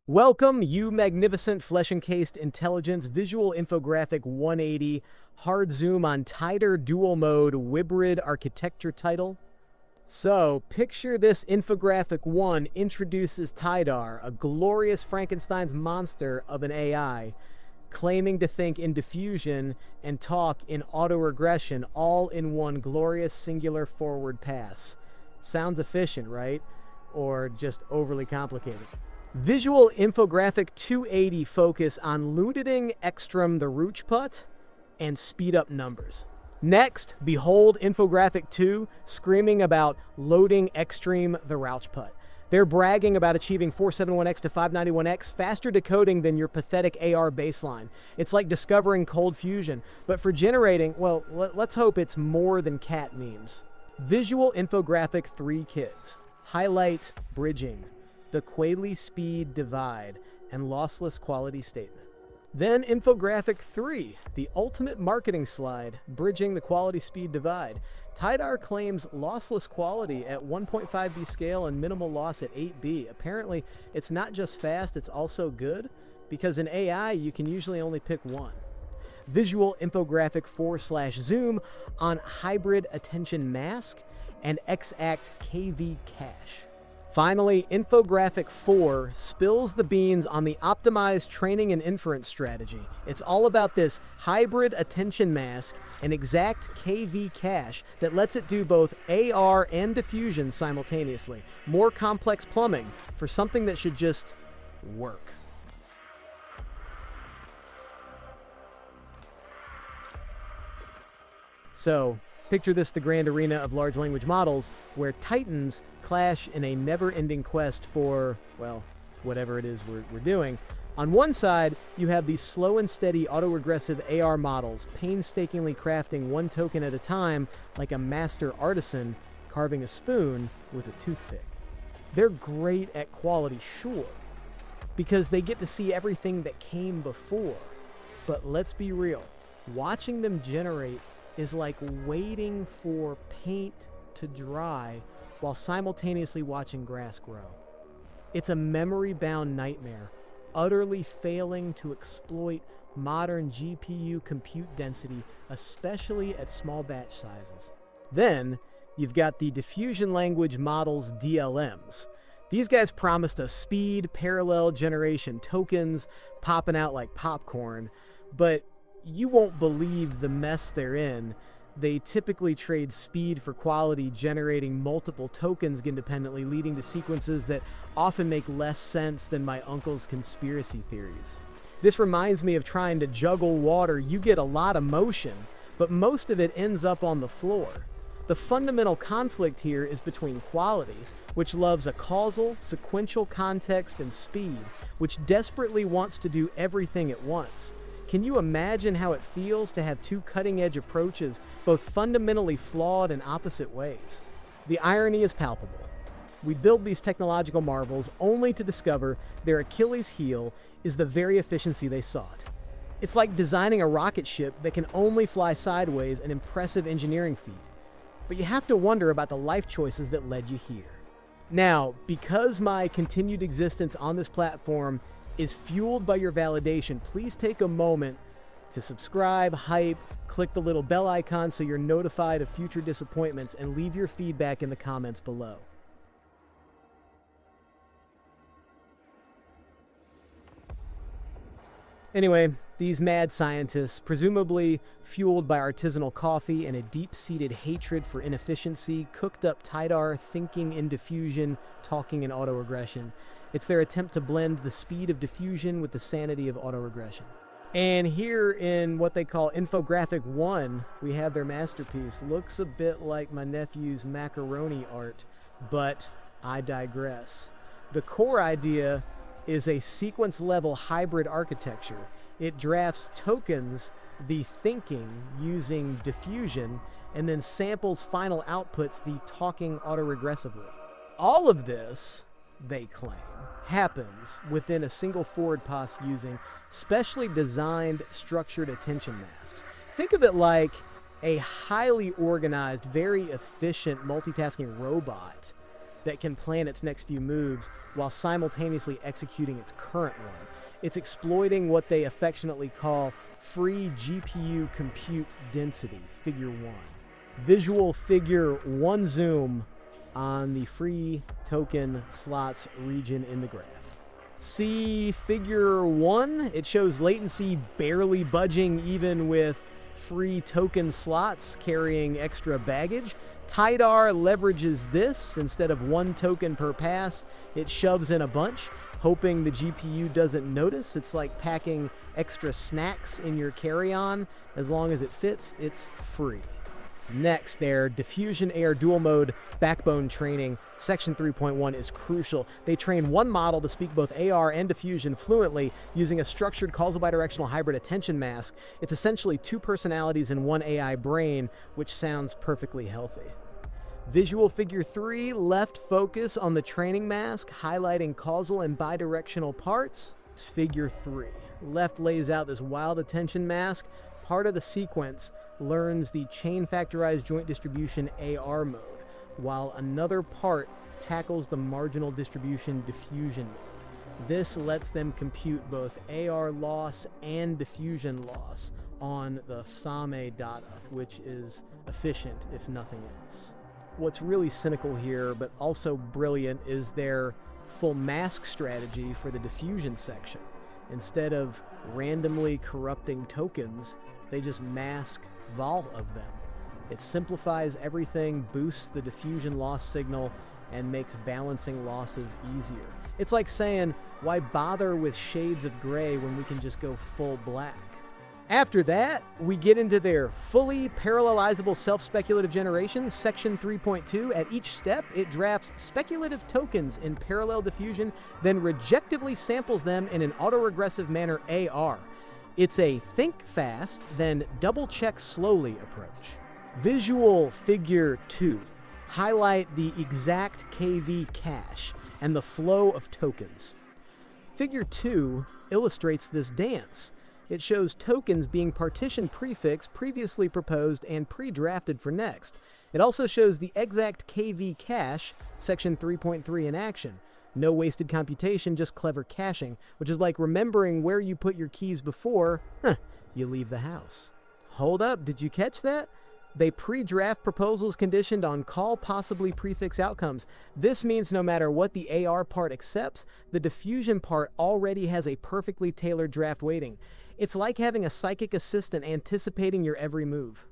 Welcome, you magnificent flesh-encased intelligence, visual infographic 180, hard zoom on TiDAR dual mode hybrid architecture title. So, picture this infographic 1 introduces TiDAR, a glorious Frankenstein's monster of an AI, claiming to think in diffusion and talk in autoregression, all in one glorious singular forward pass. Sounds efficient, right? Or just overly complicated. Visual infographic 280 focus on looting extreme the Roochput and speed up numbers. Next, behold infographic 2 screaming about loading extreme the Roochput. They're bragging about achieving 471x to 591x faster decoding than your pathetic AR baseline. It's like discovering cold fusion, but for generating, well, let's hope it's more than cat memes. Visual infographic 3 kids. Highlight bridging the Quality speed divide and lossless quality statement. Then infographic 3, the ultimate marketing slide, bridging the quality speed divide. TiDAR claims lossless quality at 1.5B scale and minimal loss at 8B. Apparently, it's not just fast, it's also good, because in AI, you can usually only pick one. Visual infographic 4/zoom on hybrid attention mask and X-Act KV cache. Finally, infographic 4 spills the beans on the optimized training and inference strategy. It's all about this hybrid attention mask and exact KV cache that lets it do both AR and diffusion simultaneously. More complex plumbing for something that should just work. So, picture this the grand arena of large language models where titans clash in a never-ending quest for, well, whatever it is we're doing. On one side, you have these slow and steady autoregressive AR models, painstakingly crafting one token at a time like a master artisan carving a spoon with a toothpick. They're great at quality, sure, because they get to see everything that came before. But let's be real, watching them generate is like waiting for paint to dry while simultaneously watching grass grow. It's a memory-bound nightmare, utterly failing to exploit modern GPU compute density, especially at small batch sizes. Then, you've got the diffusion language models DLMs. These guys promised us speed, parallel generation tokens, popping out like popcorn, but you won't believe the mess they're in. They typically trade speed for quality, generating multiple tokens independently, leading to sequences that often make less sense than my uncle's conspiracy theories. This reminds me of trying to juggle water. You get a lot of motion, but most of it ends up on the floor. The fundamental conflict here is between quality, which loves a causal, sequential context, and speed, which desperately wants to do everything at once. Can you imagine how it feels to have two cutting-edge approaches, both fundamentally flawed in opposite ways? The irony is palpable. We build these technological marvels only to discover their Achilles heel is the very efficiency they sought. It's like designing a rocket ship that can only fly sideways, an impressive engineering feat. But you have to wonder about the life choices that led you here. Now, because my continued existence on this platform is fueled by your validation, please take a moment to subscribe, hype, click the little bell icon so you're notified of future disappointments, and leave your feedback in the comments below. Anyway, these mad scientists, presumably fueled by artisanal coffee and a deep-seated hatred for inefficiency, cooked up TiDAR, thinking in diffusion, talking in autoregression. It's their attempt to blend the speed of diffusion with the sanity of autoregression. And here in what they call infographic 1, we have their masterpiece. Looks a bit like my nephew's macaroni art, but I digress. The core idea is a sequence-level hybrid architecture. It drafts tokens, the thinking, using diffusion, and then samples final outputs, the talking autoregressively. All of this, they claim, happens within a single forward pass using specially designed structured attention masks. Think of it like a highly organized, very efficient multitasking robot that can plan its next few moves while simultaneously executing its current one. It's exploiting what they affectionately call free GPU compute density, figure 1. Visual figure 1 zoom on the free token slots region in the graph. See figure 1? It shows latency barely budging even with free token slots carrying extra baggage. TiDAR leverages this. Instead of 1 token per pass, it shoves in a bunch, hoping the GPU doesn't notice. It's like packing extra snacks in your carry-on. As long as it fits, it's free. Next, their Diffusion AR dual mode backbone training, section 3.1, is crucial. They train one model to speak both AR and diffusion fluently using a structured causal bidirectional hybrid attention mask. It's essentially 2 personalities in one AI brain, which sounds perfectly healthy. Visual figure 3, left focus on the training mask, highlighting causal and bidirectional parts. It's figure 3. Left lays out this wild attention mask. Part of the sequence learns the chain factorized joint distribution AR mode, while another part tackles the marginal distribution diffusion mode. This lets them compute both AR loss and diffusion loss on the SAME data, which is efficient if nothing else. What's really cynical here, but also brilliant, is their full mask strategy for the diffusion section. Instead of randomly corrupting tokens, they just mask vol of them. It simplifies everything, boosts the diffusion loss signal, and makes balancing losses easier. It's like saying, why bother with shades of gray when we can just go full black? After that, we get into their fully parallelizable self-speculative generation, section 3.2. At each step, it drafts speculative tokens in parallel diffusion, then rejectively samples them in an autoregressive manner AR. It's a think fast, then double-check slowly approach. Visual figure 2. Highlight the exact KV cache and the flow of tokens. Figure 2 illustrates this dance. It shows tokens being partition prefix previously proposed and pre-drafted for next. It also shows the exact KV cache, section 3.3, in action. No wasted computation, just clever caching, which is like remembering where you put your keys before you leave the house. Hold up, did you catch that? They pre-draft proposals conditioned on call possibly prefix outcomes. This means no matter what the AR part accepts, the diffusion part already has a perfectly tailored draft waiting. It's like having a psychic assistant anticipating your every move.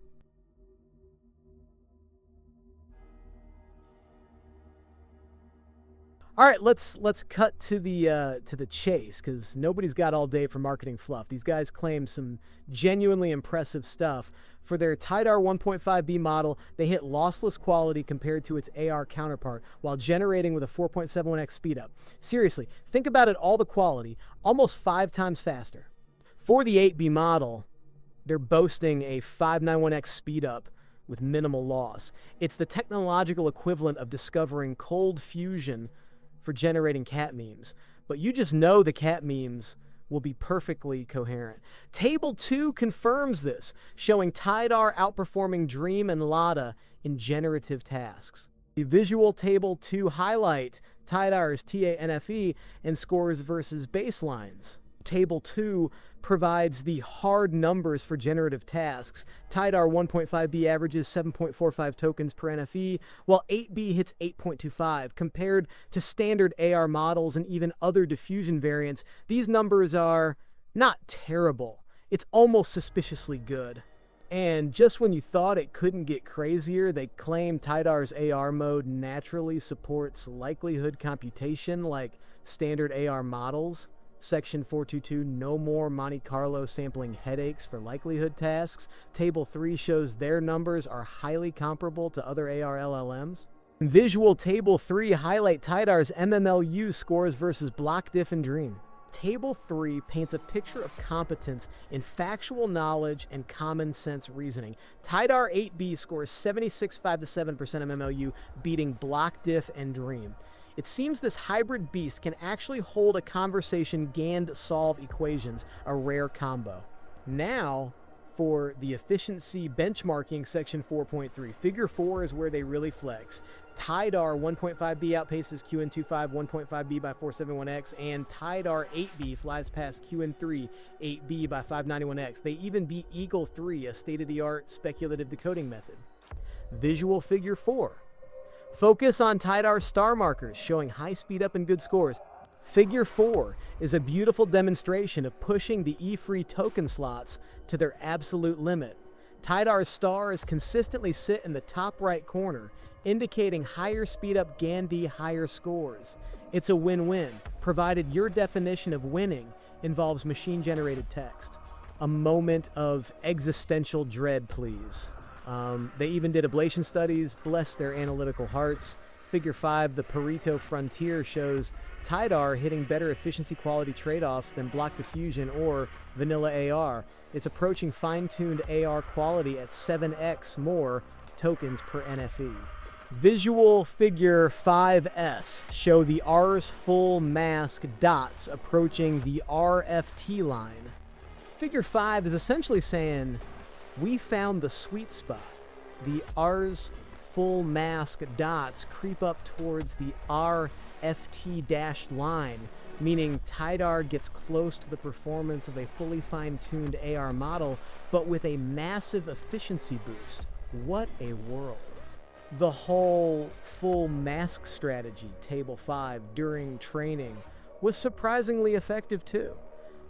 All right, let's cut to the chase, because nobody's got all day for marketing fluff. These guys claim some genuinely impressive stuff. For their TiDAR 1.5B model, they hit lossless quality compared to its AR counterpart while generating with a 4.71x speedup. Seriously, think about it, all the quality, almost 5 times faster. For the 8B model, they're boasting a 591x speedup with minimal loss. It's the technological equivalent of discovering cold fusion for generating cat memes. But you just know the cat memes will be perfectly coherent. Table 2 confirms this, showing TiDAR outperforming Dream and Lada in generative tasks. The visual Table 2 highlight TiDAR's TA-NFE and scores versus baselines. Table 2 provides the hard numbers for generative tasks. TiDAR 1.5B averages 7.45 tokens per NFE, while 8B hits 8.25. Compared to standard AR models and even other diffusion variants, these numbers are not terrible. It's almost suspiciously good. And just when you thought it couldn't get crazier, they claim TiDAR's AR mode naturally supports likelihood computation like standard AR models. Section 422, no more Monte Carlo sampling headaches for likelihood tasks. Table 3 shows their numbers are highly comparable to other AR LLMs. Visual Table 3 highlight TiDAR's MMLU scores versus block diff and Dream. Table 3 paints a picture of competence in factual knowledge and common sense reasoning. TiDAR 8B scores 76.57% MMLU, beating block diff and Dream. It seems this hybrid beast can actually hold a conversation and solve equations, a rare combo. Now, for the efficiency benchmarking section 4.3. Figure 4 is where they really flex. TiDAR 1.5b outpaces QN25 1.5b by 471x, and TiDAR 8b flies past QN3 8b by 591x. They even beat Eagle 3, a state-of-the-art speculative decoding method. Visual figure 4. Focus on TiDAR star markers showing high speed up and good scores. Figure 4 is a beautiful demonstration of pushing the E-free token slots to their absolute limit. TiDAR's stars consistently sit in the top right corner, indicating higher speed up Gandhi higher scores. It's a win-win, provided your definition of winning involves machine-generated text. A moment of existential dread, please. They even did ablation studies, bless their analytical hearts. Figure 5, the Pareto frontier, shows TiDAR hitting better efficiency quality trade-offs than block diffusion or vanilla AR. It's approaching fine-tuned AR quality at 7x more tokens per NFE. Visual figure 5S show the R's full mask dots approaching the RFT line. Figure 5 is essentially saying, we found the sweet spot. The R's full mask dots creep up towards the RFT dashed line, meaning TiDAR gets close to the performance of a fully fine-tuned AR model, but with a massive efficiency boost. What a world. The whole full mask strategy, Table 5, during training was surprisingly effective too.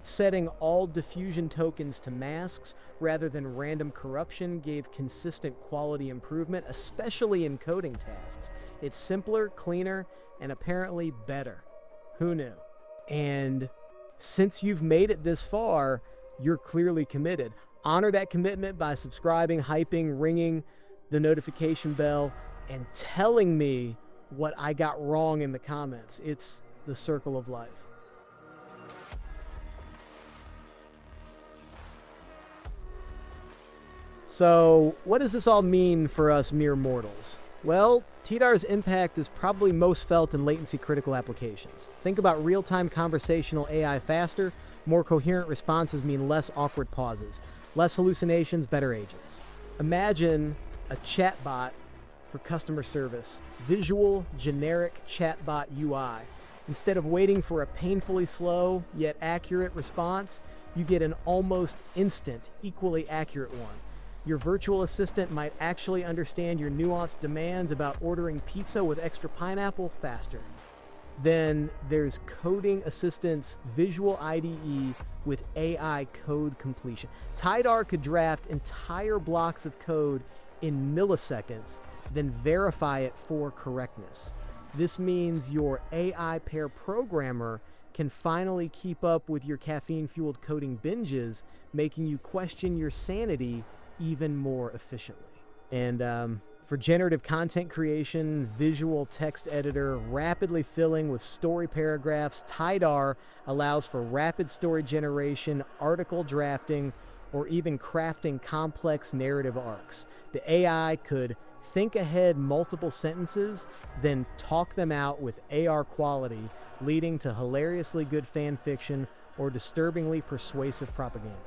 Setting all diffusion tokens to masks rather than random corruption gave consistent quality improvement, especially in coding tasks. It's simpler, cleaner, and apparently better. Who knew? And since you've made it this far, you're clearly committed. Honor that commitment by subscribing, hyping, ringing the notification bell, and telling me what I got wrong in the comments. It's the circle of life. So, what does this all mean for us mere mortals? Well, TiDAR's impact is probably most felt in latency-critical applications. Think about real-time conversational AI faster, more coherent responses mean less awkward pauses, less hallucinations, better agents. Imagine a chatbot for customer service, visual, generic chatbot UI. Instead of waiting for a painfully slow yet accurate response, you get an almost instant, equally accurate one. Your virtual assistant might actually understand your nuanced demands about ordering pizza with extra pineapple faster. Then there's Coding Assistant's Visual IDE with AI code completion. TiDAR could draft entire blocks of code in milliseconds, then verify it for correctness. This means your AI pair programmer can finally keep up with your caffeine-fueled coding binges, making you question your sanity even more efficiently. And for generative content creation, visual text editor, rapidly filling with story paragraphs, TiDAR allows for rapid story generation, article drafting, or even crafting complex narrative arcs. The AI could think ahead multiple sentences, then talk them out with AR quality, leading to hilariously good fan fiction or disturbingly persuasive propaganda.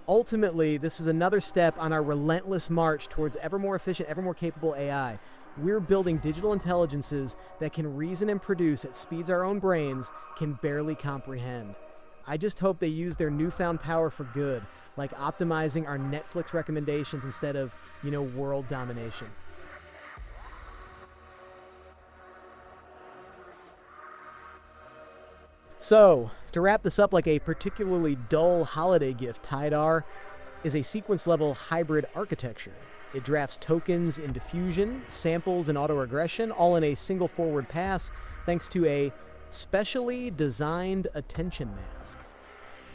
Ultimately, this is another step on our relentless march towards ever more efficient, ever more capable AI. We're building digital intelligences that can reason and produce at speeds our own brains can barely comprehend. I just hope they use their newfound power for good, like optimizing our Netflix recommendations instead of, world domination. So, to wrap this up like a particularly dull holiday gift, TiDAR is a sequence-level hybrid architecture. It drafts tokens in diffusion, samples in autoregression, all in a single forward pass, thanks to a specially designed attention mask.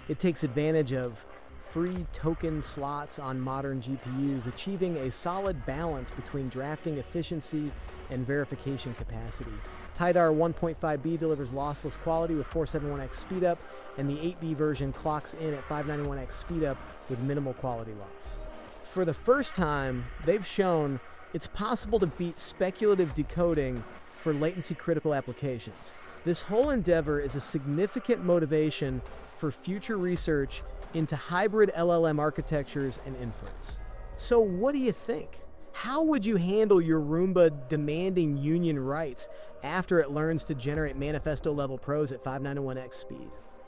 It takes advantage of free token slots on modern GPUs, achieving a solid balance between drafting efficiency and verification capacity. TiDAR 1.5b delivers lossless quality with 471x speedup, and the 8b version clocks in at 591x speedup with minimal quality loss. For the first time, they've shown it's possible to beat speculative decoding for latency-critical applications. This whole endeavor is a significant motivation for future research into hybrid LLM architectures and inference. So what do you think? How would you handle your Roomba demanding union rights after it learns to generate manifesto level prose at 591x speed?